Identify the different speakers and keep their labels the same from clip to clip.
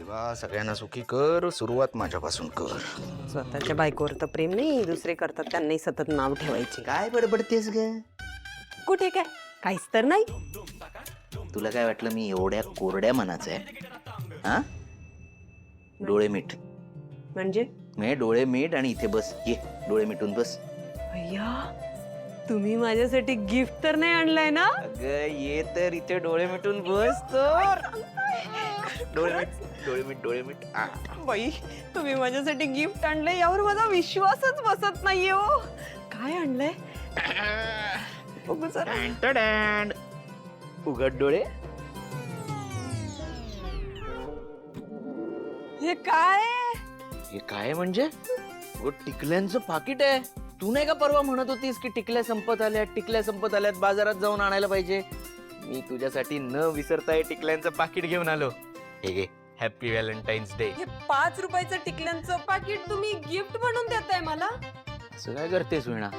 Speaker 1: देवा सगळ्यांना सुखी कर, सुरुवात माझ्यापासून कर.
Speaker 2: स्वतःच्या बायकोवर तर प्रेम नाही, दुसरे करतात त्यांनाही सतत नाव ठेवायचे.
Speaker 1: काय बडबडतेस ग?
Speaker 2: कुठे काय काहीच तर नाही.
Speaker 1: तुला काय वाटलं मी एवढ्या कोरड्या मनाचं आहे? हा, डोळे मीठ
Speaker 2: म्हणजे
Speaker 1: मी डोळे मीठ आणि इथे बस. ये डोळे मिटून बस.
Speaker 2: अय्या, तुम्ही माझ्यासाठी गिफ्ट तर नाही आणलंय ना?
Speaker 1: अगं ये तर इथे डोळे मिटून बस तर. डोळे मीठ डोळे मीठ डोळे मीठ.
Speaker 2: बाई, तुम्ही माझ्यासाठी गिफ्ट आणलंय यावर माझा विश्वासच बसत नाहीये. हो, काय आणलंय? बघू जरा.
Speaker 1: उघड डोळे.
Speaker 2: हे काय?
Speaker 1: हे काय म्हणजे? टिकल्यांचं पाकिट आहे. तू नाही का परवा म्हणत होतीस की टिकल्या संपत आल्यात बाजारात जाऊन आणायला पाहिजे. मी तुझ्यासाठी न विसरता हे टिकल्यांचं पाकिट घेऊन आलो. हे घे, हॅपी व्हॅलेंटाईन्स डे.
Speaker 2: हे 5 रुपयाचं टिकल्यांचं पाकिट तुम्ही गिफ्ट म्हणून देताय मला?
Speaker 1: असं काय करतेस वीणा?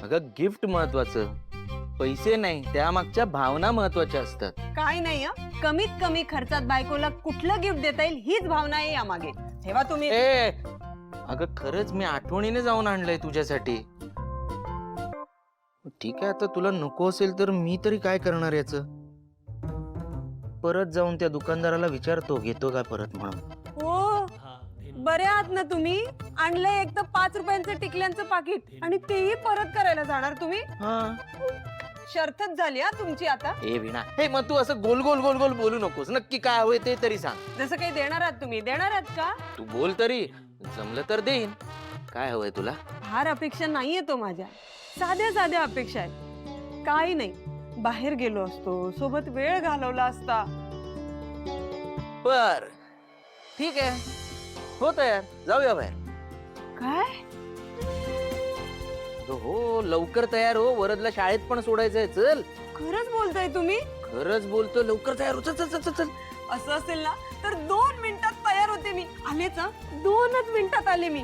Speaker 1: अगं गिफ्ट महत्वाचं, पैसे नाही, त्यामागच्या भावना महत्वाच्या असतात.
Speaker 2: काय नाही हं. कमीत कमी खर्चात बायकोला कुठलं गिफ्ट देता येईल हीच भावना आहे यामागे. तेव्हा तुम्ही
Speaker 1: अगं खरंच मी आठवणीने जाऊन आणलंय तुझ्यासाठी. ठीक आहे, आता तुला नको असेल तर मी तरी काय करणार याच. परत जाऊन त्या दुकानदाराला विचारतो घेतो का परत म्हणून.
Speaker 2: हो, बरे आहात ना तुम्ही? आणलंय एक तर 5 रुपयांचं टिकल्यांचं पाकिट आणि तेही परत करायला जाणार तुम्ही?
Speaker 1: हा,
Speaker 2: शर्थच झाली हा तुमची आता.
Speaker 1: हे वीणा, हे मग तू असं गोल गोल गोल गोल बोलू नकोस. नक्की काय हवंय ते तरी सांग.
Speaker 2: जसं काही देणार आहात तुम्ही, देणार आहात का?
Speaker 1: तू बोल तरी, जमलं तर देईन. काय हवंय तुला?
Speaker 2: फार अपेक्षा नाहीये तो माझ्या, साध्या साध्या अपेक्षा आहेत. काही नाही, बाहेर गेलो असतो, सोबत वेळ घालवला असता.
Speaker 1: बर ठीक आहे, हो तयार, जाऊया बाहेर.
Speaker 2: काय?
Speaker 1: हो लवकर तयार हो, वरदला शाळेत पण सोडायचंय. चल.
Speaker 2: खरंच बोलताय तुम्ही?
Speaker 1: खरंच बोलतो, लवकर तयार हो. चल चल चल चल.
Speaker 2: असं असेल ना तर 2 मिनिटात तयार होते मी. आलेच हं, 2च मिनिटात आले मी.